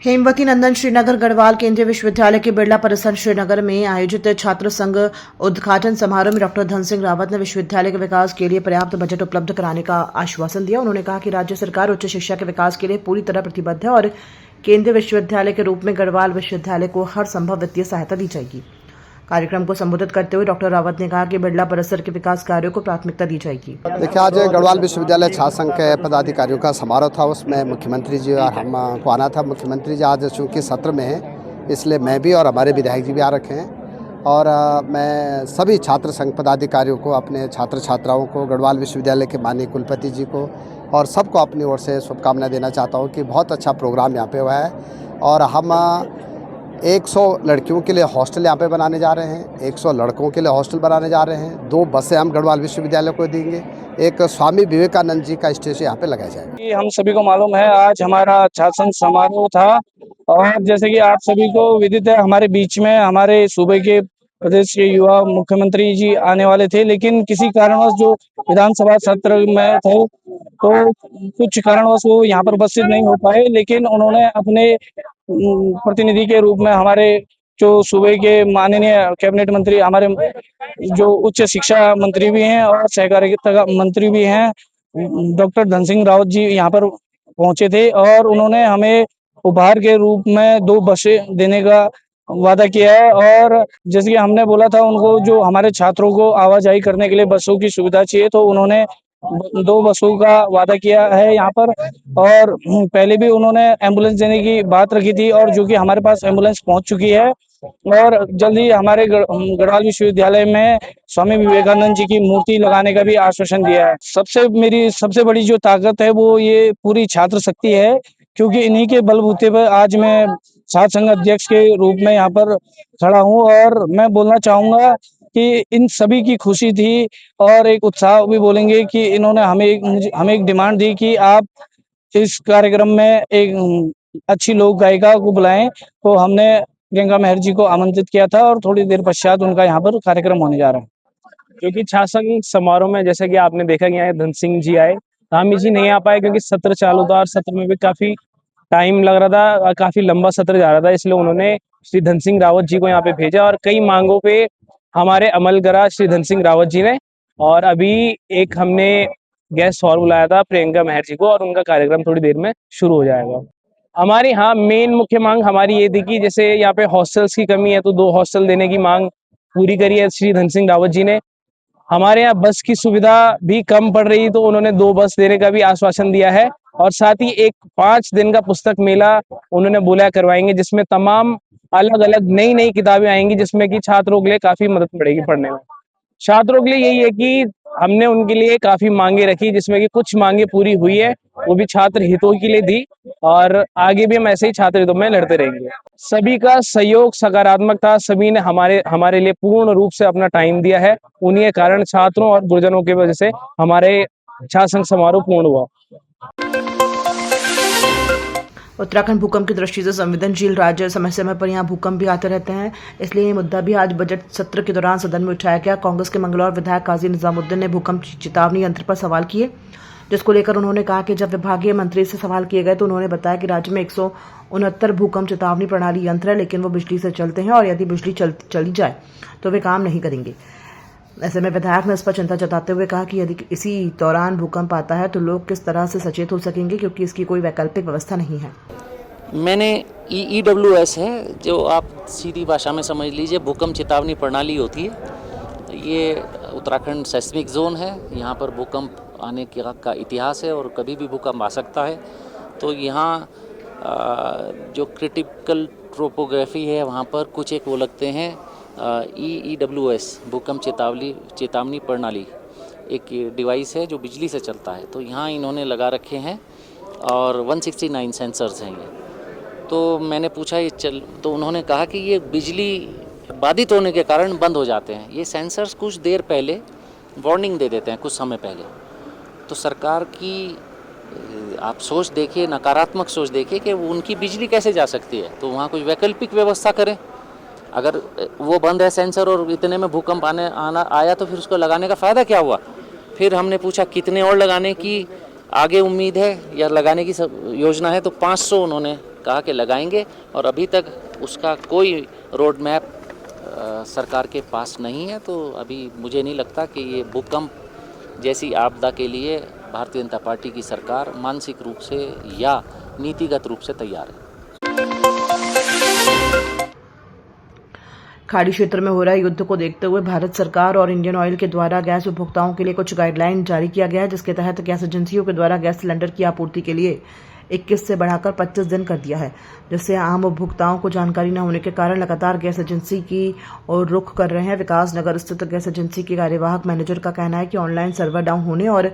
हेमवती नंदन श्रीनगर गढ़वाल केंद्रीय विश्वविद्यालय के बिरला परिसर श्रीनगर में आयोजित छात्र संघ उद्घाटन समारोह में डॉक्टर धन सिंह रावत ने विश्वविद्यालय के विकास के लिए पर्याप्त बजट उपलब्ध कराने का आश्वासन दिया। उन्होंने कहा कि राज्य सरकार उच्च शिक्षा के विकास के लिए पूरी तरह प्रतिबद्ध है और केंद्रीय विश्वविद्यालय के रूप में गढ़वाल विश्वविद्यालय को हर संभव वित्तीय सहायता दी जाएगी। कार्यक्रम को संबोधित करते हुए डॉक्टर रावत ने कहा कि बिरला परिसर के विकास कार्यों को प्राथमिकता दी जाएगी। देखिए, आज गढ़वाल विश्वविद्यालय छात्र संघ के पदाधिकारियों का समारोह था। उसमें मुख्यमंत्री जी और हमको आना था। मुख्यमंत्री जी आज चूँकि सत्र में हैं, इसलिए मैं भी और हमारे विधायक जी भी आ रखे हैं। और मैं सभी छात्र संघ पदाधिकारियों को, अपने छात्र छात्राओं को, गढ़वाल विश्वविद्यालय के माननीय कुलपति जी को और सबको अपनी ओर से शुभकामनाएं देना चाहता हूँ कि बहुत अच्छा प्रोग्राम यहाँ पे हुआ है। और हम 100 लड़कियों के लिए हॉस्टल यहाँ पे बनाने जा रहे हैं, 100 लड़कों के लिए हॉस्टल बनाने जा रहे हैं। 2 बसें हम गढ़वाल विश्वविद्यालय को देंगे। एक स्वामी विवेकानंद जी का स्टेशन यहाँ पे लगाया जाएगा। हम सभी को मालूम है आज हमारा छात्र संघ समारोह था और जैसे कि आप सभी को विदित है, हमारे बीच में हमारे सूबे के प्रदेश के युवा मुख्यमंत्री जी आने वाले थे, लेकिन किसी कारणवश जो विधानसभा सत्र में थे तो कुछ कारणवश वो यहाँ पर उपस्थित नहीं हो पाए। लेकिन उन्होंने अपने प्रतिनिधि के रूप में हमारे जो सूबे के माननीय कैबिनेट मंत्री, हमारे जो उच्च शिक्षा मंत्री भी हैं और सहकारिता मंत्री भी हैं, डॉक्टर धन सिंह रावत जी यहाँ पर पहुंचे थे और उन्होंने हमें उपहार के रूप में 2 बसें देने का वादा किया है। और जैसे कि हमने बोला था उनको, जो हमारे छात्रों को आवाजाही करने के लिए बसों की सुविधा चाहिए, तो उन्होंने 2 बसों का वादा किया है यहाँ पर। और पहले भी उन्होंने एम्बुलेंस देने की बात रखी थी और जो कि हमारे पास एम्बुलेंस पहुंच चुकी है और जल्द ही हमारे गढ़वाल विश्वविद्यालय में स्वामी विवेकानंद जी की मूर्ति लगाने का भी आश्वासन दिया है। मेरी सबसे बड़ी जो ताकत है वो ये पूरी छात्र शक्ति है, क्योंकि इन्हीं के बलबूते पर आज मैं छात्र संघ अध्यक्ष के रूप में यहाँ पर खड़ा हूँ। और मैं बोलना चाहूंगा कि इन सभी की खुशी थी और एक उत्साह भी बोलेंगे कि इन्होंने हमें एक डिमांड दी कि आप इस कार्यक्रम में एक अच्छी लोक गायिका को बुलाएं। तो हमने प्रियंका महर जी को आमंत्रित किया था और थोड़ी देर पश्चात उनका यहाँ पर कार्यक्रम होने जा रहा है। क्योंकि छात्र संघ समारोह में जैसा कि आपने देखा कि यहाँ धन सिंह जी आए, धामी जी नहीं आ पाए क्योंकि सत्र चालू था और सत्र में भी काफी टाइम लग रहा था और काफी लंबा सत्र जा रहा था, इसलिए उन्होंने श्री धन सिंह रावत जी को यहाँ पे भेजा और कई मांगों पे हमारे अमल करा श्री धन सिंह रावत जी ने। और अभी एक हमने गेस्ट और बुलाया था प्रियंका महर जी को और उनका कार्यक्रम थोड़ी देर में शुरू हो जाएगा। हमारी मेन मुख्य मांग हमारी ये थी कि जैसे यहाँ पे हॉस्टल्स की कमी है, तो 2 हॉस्टल देने की मांग पूरी करी है श्री धन सिंह रावत जी ने। हमारे यहाँ बस की सुविधा भी कम पड़ रही, तो उन्होंने 2 बस देने का भी आश्वासन दिया है। और साथ ही एक 5 दिन का पुस्तक मेला उन्होंने बोला करवाएंगे, जिसमें तमाम अलग अलग नई नई किताबें आएंगी, जिसमें कि छात्रों के लिए काफी मदद पड़ेगी पढ़ने में। छात्रों के लिए यही है कि हमने उनके लिए काफी मांगे रखी, जिसमें कि कुछ मांगे पूरी हुई है, वो भी छात्र हितों के लिए दी और आगे भी हम ऐसे ही छात्र हितों में लड़ते रहेंगे। सभी का सहयोग सकारात्मक था, सभी ने हमारे लिए पूर्ण रूप से अपना टाइम दिया है। उन्हीं के कारण छात्रों और गुरुजनों की वजह से हमारे छात्र संघ समारोह पूर्ण हुआ। उत्तराखंड भूकंप की दृष्टि से संवेदनशील राज्य, समय समय पर यहाँ भूकंप भी आते रहते हैं, इसलिए ये मुद्दा भी आज बजट सत्र के दौरान सदन में उठाया गया। कांग्रेस के मंगलौर विधायक काजी निजामुद्दीन ने भूकंप चेतावनी यंत्र पर सवाल किए, जिसको लेकर उन्होंने कहा कि जब विभागीय मंत्री से सवाल किए गए तो उन्होंने बताया कि राज्य में 169 भूकंप चेतावनी प्रणाली यंत्र है, लेकिन वो बिजली से चलते हैं और यदि बिजली चली जाए तो वे काम नहीं करेंगे। ऐसे में विधायक ने इस पर चिंता जताते हुए कहा कि यदि इसी दौरान भूकंप आता है तो लोग किस तरह से सचेत हो सकेंगे, क्योंकि इसकी कोई वैकल्पिक व्यवस्था नहीं है। मैंने EWS है, जो आप सीधी भाषा में समझ लीजिए भूकंप चेतावनी प्रणाली होती है। ये उत्तराखंड सेस्मिक जोन है, यहाँ पर भूकंप आने का इतिहास है और कभी भी भूकंप आ सकता है। तो यहाँ जो क्रिटिकल टोपोग्राफी है वहाँ पर कुछ एक वो लगते हैं EWS भूकंप चेतावनी प्रणाली, एक डिवाइस है जो बिजली से चलता है। तो यहाँ इन्होंने लगा रखे हैं और 169 सेंसर्स हैं ये। तो मैंने पूछा तो उन्होंने कहा कि ये बिजली बाधित होने के कारण बंद हो जाते हैं। ये सेंसर्स कुछ देर पहले वार्निंग दे देते हैं, कुछ समय पहले। तो सरकार की आप सोच देखिए, नकारात्मक सोच देखिए कि उनकी बिजली कैसे जा सकती है। तो वहाँ कुछ वैकल्पिक व्यवस्था करें। अगर वो बंद है सेंसर और इतने में भूकंप आया तो फिर उसको लगाने का फ़ायदा क्या हुआ। फिर हमने पूछा कितने और लगाने की आगे उम्मीद है या लगाने की योजना है, तो 500 उन्होंने कहा कि लगाएंगे, और अभी तक उसका कोई रोड मैप सरकार के पास नहीं है। तो अभी मुझे नहीं लगता कि ये भूकंप जैसी आपदा के लिए भारतीय जनता पार्टी की सरकार मानसिक रूप से या नीतिगत रूप से तैयार है। खाड़ी क्षेत्र में हो रहे युद्ध को देखते हुए भारत सरकार और इंडियन ऑयल के द्वारा गैस उपभोक्ताओं के लिए कुछ गाइडलाइन जारी किया गया है, जिसके तहत गैस एजेंसियों के द्वारा गैस सिलेंडर की आपूर्ति के लिए 21 से बढ़ाकर 25 दिन कर दिया है, जिससे आम उपभोक्ताओं को जानकारी न होने के कारण लगातार गैस एजेंसी की ओर रुख कर रहे हैं। विकास नगर स्थित गैस एजेंसी के कार्यवाहक मैनेजर का कहना है कि ऑनलाइन सर्वर डाउन होने और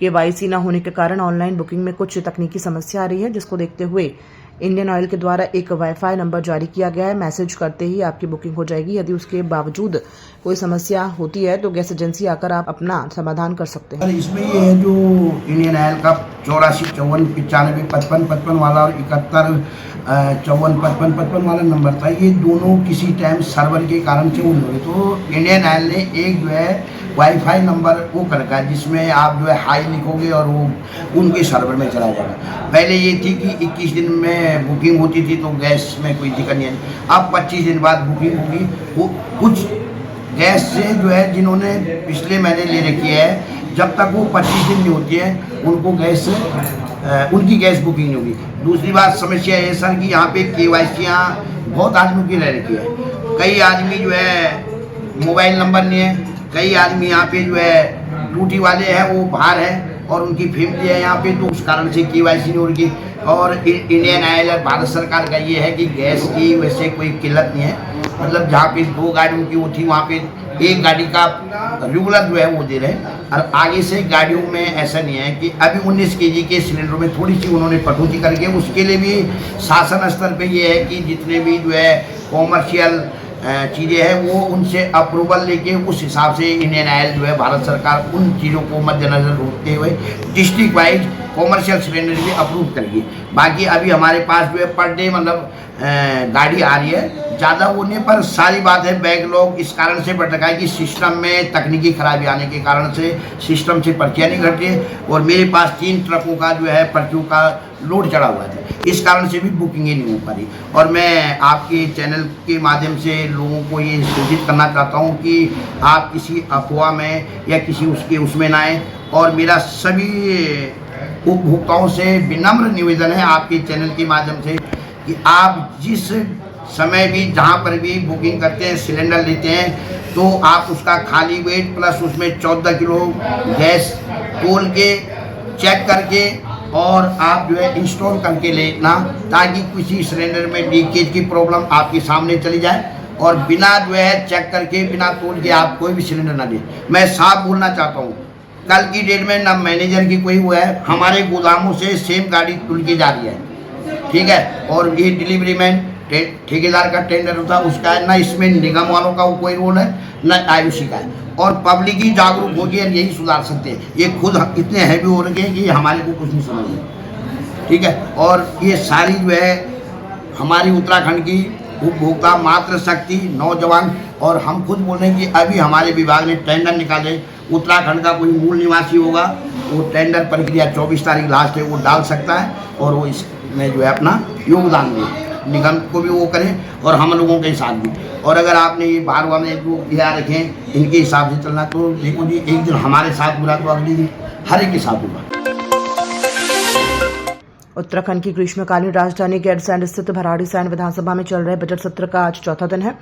KYC न होने के कारण ऑनलाइन बुकिंग में कुछ तकनीकी समस्या आ रही है, जिसको देखते हुए इंडियन ऑयल के द्वारा एक वाईफाई नंबर जारी किया गया है। मैसेज करते ही आपकी बुकिंग हो जाएगी। यदि उसके बावजूद कोई समस्या होती है तो गैस एजेंसी आकर आप अपना समाधान कर सकते हैं। इसमें ये है जो इंडियन ऑयल का 84 54 95 55 55 वाला और 71 54 55 55 वाला नंबर था, ये दोनों किसी टाइम सर्वर के कारण से उन हुए। तो इंडियन ऑयल ने एक जो है वाईफाई नंबर वो कर रखा है, जिसमें आप जो है हाई लिखोगे और वो उनके सर्वर में चला जाएगा। पहले ये थी कि 21 दिन में बुकिंग होती थी तो गैस में कोई दिक्कत नहीं है। अब 25 दिन बाद बुकिंग होगी। वो कुछ गैस से जो है जिन्होंने पिछले महीने ले रखी है, जब तक वो 25 दिन नहीं होती है उनको गैस उनकी गैस बुकिंग नहीं होगी। दूसरी बात समस्या है सर कि यहाँ पे KYC बहुत आदमियों की रह रखी है। कई आदमी जो है मोबाइल नंबर नहीं है, कई आदमी यहाँ पे जो है ड्यूटी वाले हैं वो बाहर हैं और उनकी फैमिली है यहाँ पे, तो उस कारण से KYC नहीं हो रही। और इंडियन ऑयल भारत सरकार का ये है कि गैस की वैसे कोई किल्लत नहीं है। मतलब जहाँ पे 2 गाड़ियों की वो थी वहाँ पे 1 गाड़ी का रेगुलर जो है वो दे रहे हैं। और आगे से गाड़ियों में ऐसा नहीं है कि अभी 19 kg के सिलेंडरों में थोड़ी सी उन्होंने कटौती करके, उसके लिए भी शासन स्तर पे ये है कि जितने भी जो है कॉमर्शियल चीज़ें हैं वो उनसे अप्रूवल लेके उस हिसाब से इंडियन ऑयल जो है भारत सरकार उन चीज़ों को मद्देनजर रखते हुए डिस्ट्रिक्ट वाइज कॉमर्शियल सिलेंडर भी अप्रूव करेगी। बाकी अभी हमारे पास जो है पर डे मतलब गाड़ी आ रही है, ज़्यादा होने पर सारी बात है बैकलॉग इस कारण से बढ़ रखा है कि सिस्टम में तकनीकी खराबी आने के कारण से सिस्टम से पर्चियाँ नहीं घट रही। और मेरे पास 3 ट्रकों का जो है पर्चियों का लोड चढ़ा हुआ था, इस कारण से भी बुकिंग ही नहीं हो पा रही। और मैं आपके चैनल के माध्यम से लोगों को ये सूचित करना चाहता हूँ कि आप किसी अफवाह में या किसी उसमें ना आए। और मेरा सभी उपभोक्ताओं से विनम्र निवेदन है आपके चैनल के माध्यम से कि आप जिस समय भी जहाँ पर भी बुकिंग करते हैं, सिलेंडर लेते हैं, तो आप उसका खाली वेट प्लस उसमें 14 किलो गैस तोल के चेक करके और आप जो है इंस्टॉल करके लेना, ताकि किसी सिलेंडर में लीकेज की प्रॉब्लम आपके सामने चली जाए। और बिना जो है चेक करके बिना तोल के आप कोई भी सिलेंडर ना लें। मैं साफ बोलना चाहता हूँ, कल की डेट में ना मैनेजर की कोई हुआ है, हमारे गोदामों से सेम गाड़ी तुल के जा रही है, ठीक है। और ये डिलीवरी मैन ठेकेदार का टेंडर होता है उसका है, ना इसमें निगम वालों का कोई रोल है, ना IOC का है। और पब्लिक ही जागरूक होगी और यही सुधार सकते हैं। ये खुद इतने हैवी हो रखे हैं कि हमारे को कुछ नहीं समझ रहे, ठीक है। और ये सारी जो है हमारी उत्तराखंड की उपभोक्ता मात्र शक्ति नौजवान, और हम खुद बोल रहे हैं कि अभी हमारे विभाग ने टेंडर निकाले, उत्तराखंड का कोई मूल निवासी होगा वो टेंडर प्रक्रिया 24 तारीख लास्ट है वो डाल सकता है और वो इसमें जो है अपना योगदान दे, निगम को भी वो करें और हम लोगों के साथ भी। और अगर आपने ये बार वाले जो ध्यान रखें इनके हिसाब से चलना, तो देखो जी एक दिन हमारे साथ बुरा तो अगले दिन हर एक के साथ होगा। उत्तराखंड की ग्रीष्मकालीन राजधानी गैरसैंण स्थित भराड़ीसैंण विधानसभा में चल रहे बजट सत्र का आज चौथा दिन है।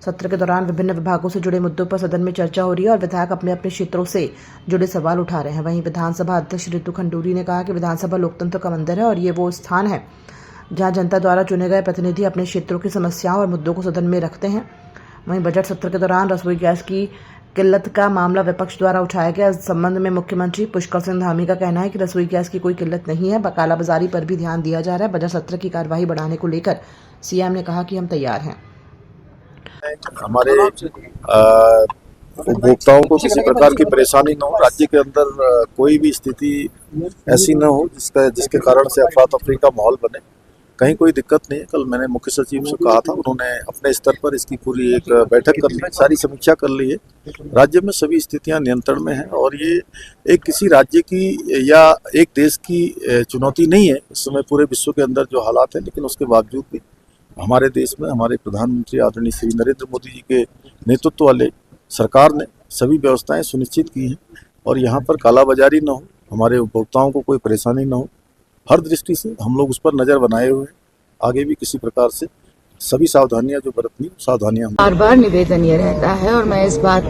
सत्र के दौरान विभिन्न विभागों से जुड़े मुद्दों पर सदन में चर्चा हो रही है और विधायक अपने अपने क्षेत्रों से जुड़े सवाल उठा रहे हैं। वहीं विधानसभा अध्यक्ष रितु खंडूरी ने कहा कि विधानसभा लोकतंत्र का मंदिर है और ये वो स्थान है जहां जनता द्वारा चुने गए प्रतिनिधि अपने क्षेत्रों की समस्याओं और मुद्दों को सदन में रखते हैं। वहीं बजट सत्र के दौरान रसोई गैस की किल्लत का मामला विपक्ष द्वारा उठाया गया। इस संबंध में मुख्यमंत्री पुष्कर सिंह धामी का कहना है कि रसोई गैस की कोई किल्लत नहीं है, कालाबाजारी पर भी ध्यान दिया जा रहा है। बजट सत्र की कार्यवाही बढ़ाने को लेकर सीएम ने कहा कि हम तैयार हैं। हमारे उपभोक्ताओं को किसी प्रकार की परेशानी न हो, राज्य के अंदर कोई भी स्थिति ऐसी न हो जिसके कारण से अफरा तफरी का माहौल बने। कहीं कोई दिक्कत नहीं है। कल मैंने मुख्य सचिव से कहा था, उन्होंने अपने स्तर पर इसकी पूरी एक बैठक कर ली, सारी समीक्षा कर ली है। राज्य में सभी स्थितियां नियंत्रण में हैं और ये एक किसी राज्य की या एक देश की चुनौती नहीं है। इस समय पूरे विश्व के अंदर जो हालात हैं, लेकिन उसके बावजूद भी हमारे देश में हमारे प्रधानमंत्री आदरणीय श्री नरेंद्र मोदी जी के नेतृत्व वाले सरकार ने सभी व्यवस्थाएं सुनिश्चित की हैं और यहाँ पर कालाबाजारी न हो, हमारे उपभोक्ताओं को कोई परेशानी न हो। हर दृष्टि से हम लोग उस पर नज़र बनाए हुए हैं। आगे भी किसी प्रकार से सभी सावधानियां जो बरतनी सावधानियां हम बार बार निवेदन ये रहता है और मैं इस बात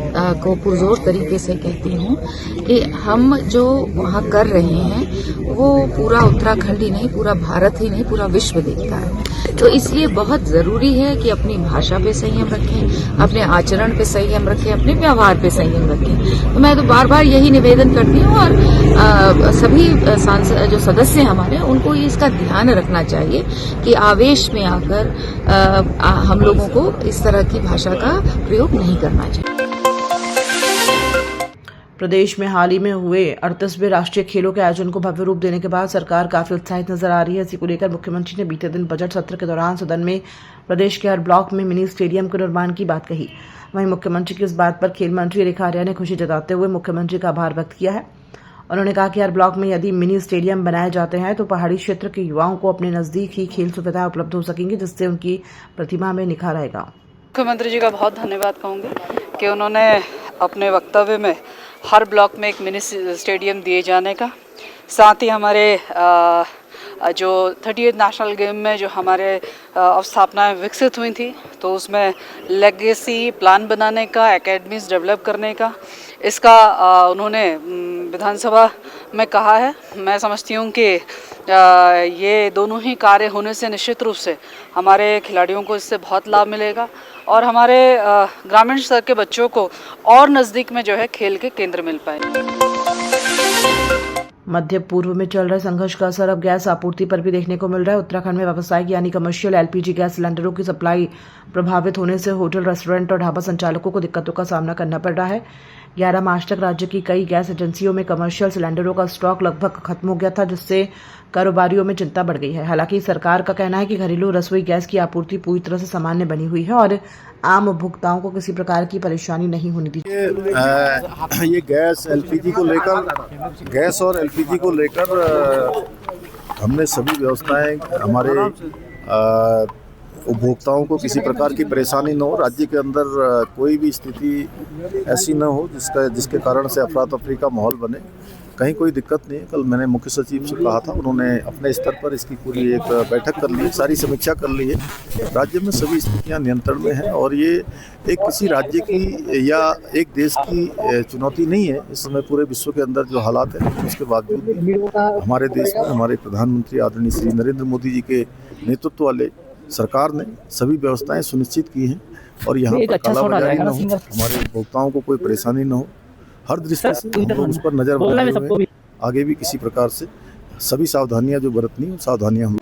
को पुरजोर तरीके से कहती हूँ कि हम जो वहाँ कर रहे हैं वो पूरा उत्तराखंड ही नहीं, पूरा भारत ही नहीं, पूरा विश्व देखता है। तो इसलिए बहुत जरूरी है कि अपनी भाषा पे संयम रखें, अपने आचरण पे संयम रखें, अपने व्यवहार पे संयम रखें। तो मैं तो बार बार यही निवेदन करती हूँ और सभी सांसद जो सदस्य हमारे उनको इसका ध्यान रखना चाहिए कि आवेश में आकर हम लोगों को इस तरह की भाषा का प्रयोग नहीं करना चाहिए। प्रदेश में हाल ही में हुए 38वें राष्ट्रीय खेलों के आयोजन को भव्य रूप देने के बाद सरकार काफी उत्साहित नजर आ रही है। इसी को लेकर मुख्यमंत्री ने बीते दिन बजट सत्र के दौरान सदन में प्रदेश के हर ब्लॉक में मिनी स्टेडियम के निर्माण की बात कही। वहीं मुख्यमंत्री की इस बात पर खेल मंत्री रेखा आर्या ने खुशी जताते हुए मुख्यमंत्री का आभार व्यक्त किया है। उन्होंने कहा कि हर ब्लॉक में यदि मिनी स्टेडियम बनाए जाते हैं तो पहाड़ी क्षेत्र के युवाओं को अपने नजदीक ही खेल सुविधाएं उपलब्ध हो सकेंगी, जिससे उनकी प्रतिभा में निखार आएगा। मुख्यमंत्री जी का बहुत धन्यवाद कहूँगी कि उन्होंने अपने वक्तव्य में हर ब्लॉक में एक मिनी स्टेडियम दिए जाने का, साथ ही हमारे जो 38 नेशनल गेम में जो हमारे अवस्थापनाएँ विकसित हुई थी तो उसमें लेगेसी प्लान बनाने का, एकेडमीज डेवलप करने का, इसका उन्होंने विधानसभा में कहा है। मैं समझती हूँ कि ये दोनों ही कार्य होने से निश्चित रूप से हमारे खिलाड़ियों को इससे बहुत लाभ मिलेगा और हमारे ग्रामीण स्तर के बच्चों को और नज़दीक में जो है खेल के केंद्र मिल पाए। मध्य पूर्व में चल रहे संघर्ष का असर अब गैस आपूर्ति पर भी देखने को मिल रहा है। उत्तराखंड में व्यावसायिक यानी कमर्शियल एलपीजी गैस सिलेंडरों की सप्लाई प्रभावित होने से होटल, रेस्टोरेंट और ढाबा संचालकों को दिक्कतों का सामना करना पड़ रहा है। 11 मार्च तक राज्य की कई गैस एजेंसियों में कमर्शियल सिलेंडरों का स्टॉक लगभग खत्म हो गया था, जिससे कारोबारियों में चिंता बढ़ गई है। हालांकि सरकार का कहना है कि घरेलू रसोई गैस की आपूर्ति पूरी तरह से सामान्य बनी हुई है और आम उपभोक्ताओं को किसी प्रकार की परेशानी नहीं होनी दी। ये गैस और एलपीजी को लेकर हमने सभी व्यवस्थाएं हमारे उपभोक्ताओं को किसी प्रकार की परेशानी न हो, राज्य के अंदर कोई भी स्थिति ऐसी न हो जिसके कारण से अफरा तफरी का माहौल बने। कहीं कोई दिक्कत नहीं है। कल मैंने मुख्य सचिव से कहा था, उन्होंने अपने स्तर पर इसकी पूरी एक बैठक कर ली है, सारी समीक्षा कर ली है। राज्य में सभी स्थितियां नियंत्रण में हैं और ये एक किसी राज्य की या एक देश की चुनौती नहीं है। इस समय पूरे विश्व के अंदर जो हालात हैं, उसके बावजूद भी हमारे देश में हमारे प्रधानमंत्री आदरणीय श्री नरेंद्र मोदी जी के नेतृत्व वाले सरकार ने सभी व्यवस्थाएं सुनिश्चित की हैं और यहाँ पर कालाबाजारी न हो, हमारे उपभोक्ताओं को कोई परेशानी न हो। हर दृष्टि से हम लोग उस पर नज़र बनाए हुए हैं। आगे भी किसी प्रकार से सभी सावधानियां जो बरतनी सावधानियां हम